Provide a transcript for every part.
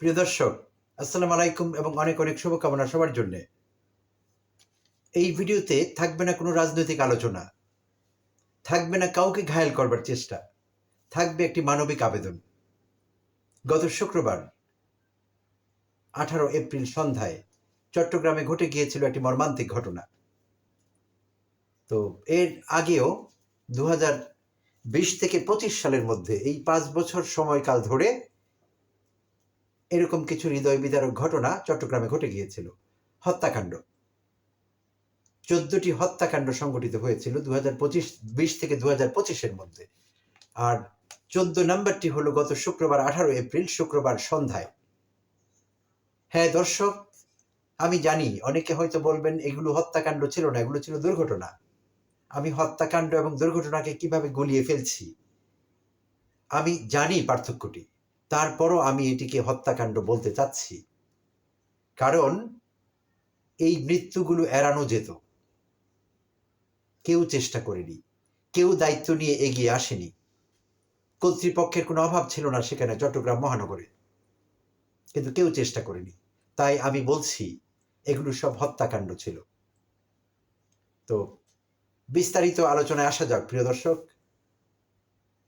প্রিয় দর্শক, আসসালামু আলাইকুম এবং অনেক অনেক শুভকামনা সবার জন্য। এই ভিডিওতে থাকবে না কোনো রাজনৈতিক আলোচনা, থাকবে না কাউকে ঘায়েল করবার চেষ্টা, থাকবে একটি মানবিক আবেদন। গত শুক্রবার 18 এপ্রিল সন্ধ্যায় চট্টগ্রামে ঘটে গিয়েছিল একটি মর্মান্তিক ঘটনা। তো এর আগেও 2020 থেকে 25 সালের মধ্যে এই 5 বছর সময়কাল ধরে এরকম কিছু হৃদয় বিদারক ঘটনা চট্টগ্রামে ঘটে গিয়েছিল। হত্যাকাণ্ড, 14টি হত্যাকাণ্ড সংঘটিত হয়েছিল 2020 থেকে 2025-এর মধ্যে। আর 14 নম্বরটি হলো গত শুক্রবার 18 এপ্রিল শুক্রবার সন্ধ্যায়। হ্যাঁ দর্শক, আমি জানি অনেকে হয়তো বলবেন এগুলো হত্যাকাণ্ড ছিল না, এগুলো ছিল দুর্ঘটনা। আমি হত্যাকাণ্ড এবং দুর্ঘটনাকে কিভাবে গুলিয়ে ফেলছি আমি জানি পার্থক্যটি, তারপরও আমি এটিকে হত্যাকাণ্ড বলতে চাচ্ছি, কারণ এই মৃত্যুগুলো এড়ানো যেত। কেউ চেষ্টা করেনি, কেউ দায়িত্ব নিয়ে এগিয়ে আসেনি। কর্তৃপক্ষের কোনো অভাব ছিল না সেখানে চট্টগ্রাম মহানগরে, কিন্তু কেউ চেষ্টা করেনি। তাই আমি বলছি এগুলো সব হত্যাকাণ্ড ছিল। তো বিস্তারিত আলোচনায় আসা যাক প্রিয় দর্শক।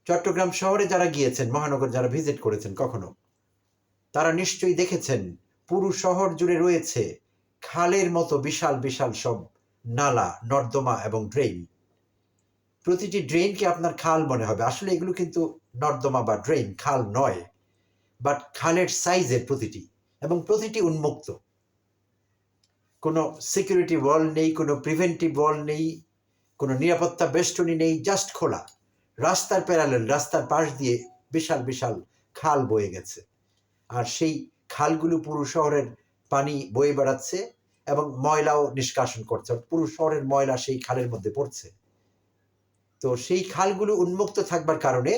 চট্টগ্রাম শহরে যারা গিয়েছেন, মহানগর যারা ভিজিট করেছেন কখনো, তারা নিশ্চয়ই দেখেছেন পুরো শহর জুড়ে রয়েছে খালের মতো বিশাল বিশাল সব নালা, নর্দমা এবং ড্রেন। প্রতিটি ড্রেনকে আপনার খাল মনে হবে, আসলে এগুলো কিন্তু নর্দমা বা ড্রেন, খাল নয়। বাট খালের সাইজের প্রতিটি, এবং প্রতিটি উন্মুক্ত। কোনো সিকিউরিটি ওয়াল নেই, কোনো প্রিভেন্টিভ ওয়াল নেই, কোনো নিরাপত্তা বেষ্টনী নেই, জাস্ট খোলা রাস্তার প্যারালেল, রাস্তার পাশ দিয়ে বিশাল বিশাল খাল বয়ে গেছে। আর সেই খালগুলো পুরো শহরের পানি বয়ে বেড়াচ্ছে এবং ময়লাও নিষ্কাশন করছে, পুরো শহরের ময়লা সেই খালের মধ্যে পড়ছে। তো সেই খালগুলো উন্মুক্ত থাকবার কারণে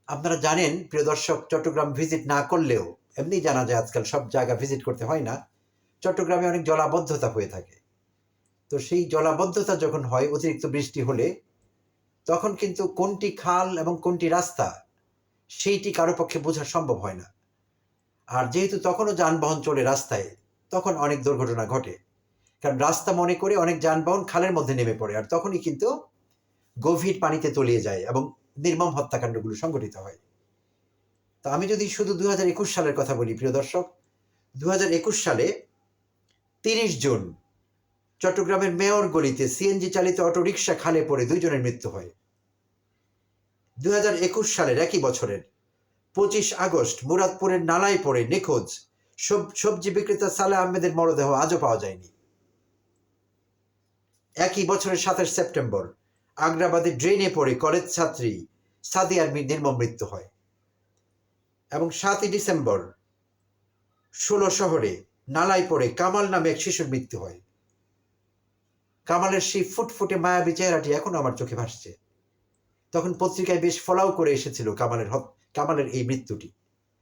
আপনারা জানেন প্রিয় দর্শক, চট্টগ্রাম ভিজিট না করলেও এমনি জানা যায় আজকাল সব জায়গা ভিজিট করতে হয় না, চট্টগ্রামে অনেক জলাবদ্ধতা হয়ে থাকে। তো সেই জলাবদ্ধতা যখন হয় অতিরিক্ত বৃষ্টি হলে, তখন কিন্তু কোনটি খাল এবং কোনটি রাস্তা সেইটি কারো পক্ষে বোঝা সম্ভব হয় না। আর যেহেতু তখনও যানবাহন চলে রাস্তায়, তখন অনেক দুর্ঘটনা ঘটে। কারণ রাস্তা মনে করে অনেক যানবাহন খালের মধ্যে নেমে পড়ে, আর তখনই কিন্তু গভীর পানিতে তলিয়ে যায় এবং নির্মম হত্যাকাণ্ডগুলো সংঘটিত হয়। তো আমি যদি শুধু 2021 সালের কথা বলি প্রিয় দর্শক, 2021 সালে 30 জুন চট্টগ্রামের মেয়র গলিতে সিএনজি চালিত অটোরিকশা খালে পড়ে 2 জনের মৃত্যু হয়। 2021 সালের একই বছরের 25 আগস্ট মুরাদপুরের নালায় পড়ে নিখোঁজ সবজি বিক্রেতা সালেহ আহমেদের মরদেহ আজও পাওয়া যায়নি। একই বছরের 27 সেপ্টেম্বর আগ্রাবাদে ড্রেনে পড়ে কলেজ ছাত্রী সাদিয়ার নির্মম মৃত্যু হয়। এবং 7ই ডিসেম্বর 16 শহরে নালায় পড়ে কামাল নামে এক শিশুর মৃত্যু হয়। কামালের সেই ফুটফুটে মায়াবী চেহারাটি এখনো আমার চোখে ভাসছে। তখন পত্রিকায় বেশ ফলাও করে এসেছিল কামালের এই মৃত্যুটি,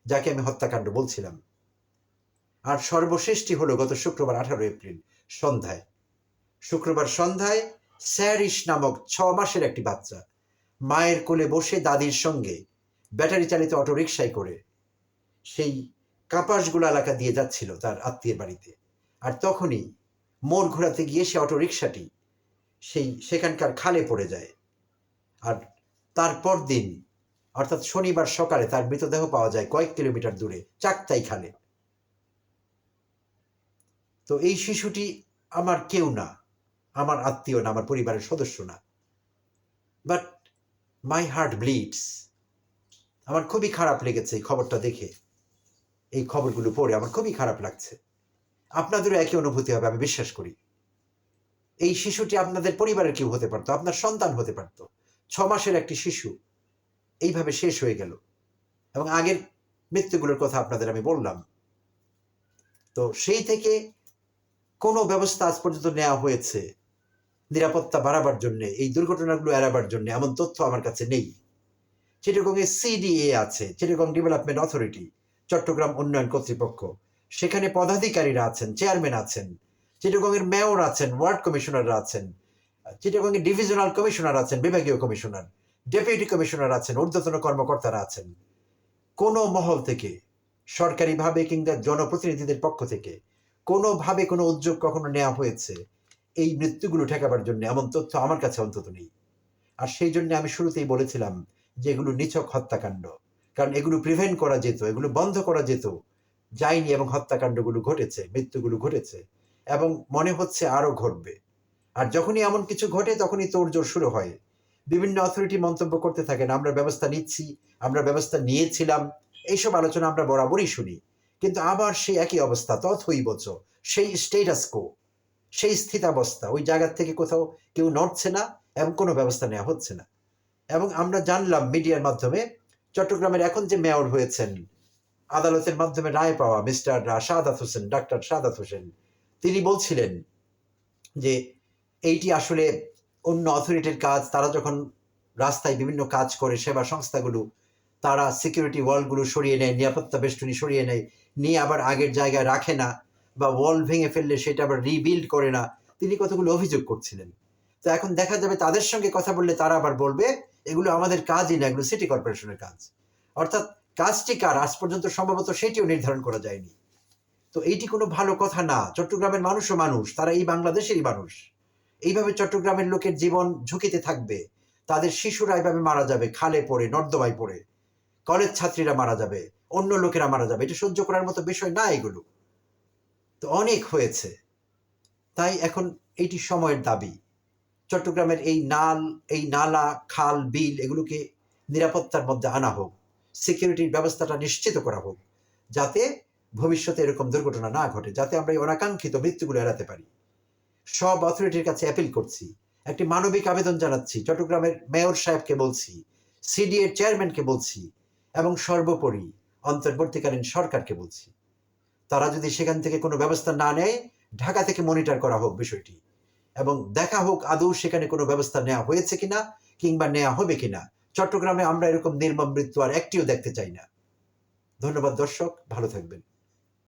যাকে আমি হত্যাকাণ্ড বলছিলাম। আর সর্বশেষটি হলো গত শুক্রবার 18 এপ্রিল সন্ধ্যায়। শুক্রবার সন্ধ্যায় স্যারিশ নামক 6 মাসের একটি বাচ্চা মায়ের কোলে বসে দাদির সঙ্গে ব্যাটারি চালিত অটোরিকশায় করে সেই কাপাসগুলা এলাকা দিয়ে যাচ্ছিল তার আত্মীয়ের বাড়িতে। আর তখনই মোড় ঘোরাতে গিয়ে সে অটোরিকশাটি সেখানকার খালে পড়ে যায়। আর তারপর দিন অর্থাৎ শনিবার সকালে তার মৃতদেহ পাওয়া যায় কয়েক কিলোমিটার দূরে চাকতাই খালে। তো এই শিশুটি আমার কেউ না, আমার আত্মীয় না, আমার পরিবারের সদস্য না, বাট মাই হার্ট ব্লিডস। আমার খুবই খারাপ লেগেছে এই খবরটা দেখে, এই খবরগুলো পড়ে আমার খুবই খারাপ লাগছে। আপনাদেরও একই অনুভূতি হবে আমি বিশ্বাস করি। এই শিশুটি আপনাদের পরিবারের কেউ হতে পারতো, আপনার সন্তান হতে পারত। 6 মাসের একটি শিশু এইভাবে শেষ হয়ে গেল। এবং আগের মৃত্যুগুলোর কথা আপনাদের আমি বললাম। তো সেই থেকে কোনো ব্যবস্থা আজ পর্যন্ত নেওয়া হয়েছে নিরাপত্তা বাড়াবার জন্য, এই দুর্ঘটনাগুলো এড়াবার জন্য, এমন তথ্য আমার কাছে নেই। চিটাগংয়ে সিডিএ আছে, চিটাগং ডেভেলপমেন্ট অথরিটি, চট্টগ্রাম উন্নয়ন কর্তৃপক্ষ। সেখানে পদাধিকারীরা আছেন, চেয়ারম্যান আছেন, চিটাগংয়ের মেয়র আছেন, ওয়ার্ড কমিশনাররা আছেন, চিটাগংয়ে ডিভিশনাল কমিশনার আছেন, বিভাগীয় কমিশনার, ডেপুটি কমিশনার আছেন, ঊর্ধ্বতন কর্মকর্তারা আছেন। কোনো মহল থেকে সরকারিভাবে কিংবা জনপ্রতিনিধিদের পক্ষ থেকে কোনোভাবে কোনো উদ্যোগ কখনো নেওয়া হয়েছে এই মৃত্যুগুলো ঠেকাবার জন্য, এমন তথ্য আমার কাছে অন্তত নেই। আর সেই জন্য আমি শুরুতেই বলেছিলাম যে এগুলো নিছক হত্যাকাণ্ড, কারণ এগুলো প্রিভেন্ট করা যেত, এগুলো বন্ধ করা যেত, যায়নি, এবং হত্যাকাণ্ডগুলো ঘটেছে, মৃত্যুগুলো ঘটেছে, এবং মনে হচ্ছে আরো ঘটবে। আর যখনই এমন কিছু ঘটে তখনই তোড়জোড় শুরু হয়। বিভিন্ন অথরিটি মন্তব্য করতে থাকেন, আমরা ব্যবস্থা নিচ্ছি, আমরা ব্যবস্থা নিয়েছিলাম, এইসব আলোচনা আমরা বরাবরই শুনি। কিন্তু আবার সেই একই অবস্থা, তথৈবচ, সেই স্টেটাস কো, সেই স্থিতাবস্থা, ওই জায়গা থেকে কোথাও কেউ নড়ছে না এবং কোনো ব্যবস্থা নেওয়া হচ্ছে না। এবং আমরা জানলাম মিডিয়ার মাধ্যমে, চট্টগ্রামের এখন যে মেয়র হয়েছেন, আদালতের মাধ্যমে রায় পাওয়া মিস্টার সাদাত হোসেন, ডাক্তার সাদাত হোসেন, তিনি বলছিলেন যে এইটি আসলে অন্য অথরিটির কাজ। তারা যখন রাস্তায় বিভিন্ন কাজ করে, সেবা সংস্থাগুলো, তারা সিকিউরিটি ওয়ালগুলো সরিয়ে নেয়, নিরাপত্তা বেষ্টনী সরিয়ে নেয়, নিয়ে আবার আগের জায়গায় রাখে না, বা ওয়াল ভেঙে ফেললে সেটা আবার রিবিল্ড করে না। তিনি কতগুলো অভিযোগ করছিলেন। তো এখন দেখা যাবে তাদের সঙ্গে কথা বললে তারা আবার বলবে এগুলো আমাদের কাজই না, এগুলো সিটি কর্পোরেশনের কাজ। অর্থাৎ কাজটি কার আজ পর্যন্ত সম্ভবত সেটিও নির্ধারণ করা যায়নি। তো এইটি কোনো ভালো কথা না। চট্টগ্রামের মানুষও মানুষ, তারা এই বাংলাদেশেরই মানুষ। এইভাবে চট্টগ্রামের লোকের জীবন ঝুঁকিতে থাকবে, তাদের শিশুরা এইভাবে মারা যাবে, খালে পড়ে, নর্দমায় পড়ে, কলেজ ছাত্রীরা মারা যাবে, অন্য লোকেরা মারা যাবে, এটা সহ্য করার মতো বিষয় না এগুলো। তো অনেক হয়েছে। তাই এখন এইটি সময়ের দাবি, চট্টগ্রামের এই নালা, খাল, বিল, এগুলোকে নিরাপত্তার মধ্যে আনা হোক, সিকিউরিটির ব্যবস্থাটা নিশ্চিত করা হোক, যাতে ভবিষ্যতে এরকম দুর্ঘটনা না ঘটে, যাতে আমরা এই অনাকাঙ্ক্ষিত মৃত্যুগুলো এড়াতে পারি। সব অথরিটির কাছে অ্যাপিল করছি, একটি মানবিক আবেদন জানাচ্ছি, চট্টগ্রামের মেয়র সাহেবকে বলছি, সিডি এর চেয়ারম্যানকে বলছি, এবং সর্বোপরি অন্তর্বর্তীকালীন সরকারকে বলছি, তারা যদি সেখান থেকে কোনো ব্যবস্থা না নেয়, ঢাকা থেকে মনিটর করা হোক বিষয়টি, এবং দেখা হোক আদৌ সেখানে কোনো ব্যবস্থা নেওয়া হয়েছে কিনা, কিংবা নেওয়া হবে কিনা। চট্টগ্রামে আমরা এরকম নির্মম মৃত্যু আর একটিও দেখতে চাই না। ধন্যবাদ দর্শক, ভালো থাকবেন।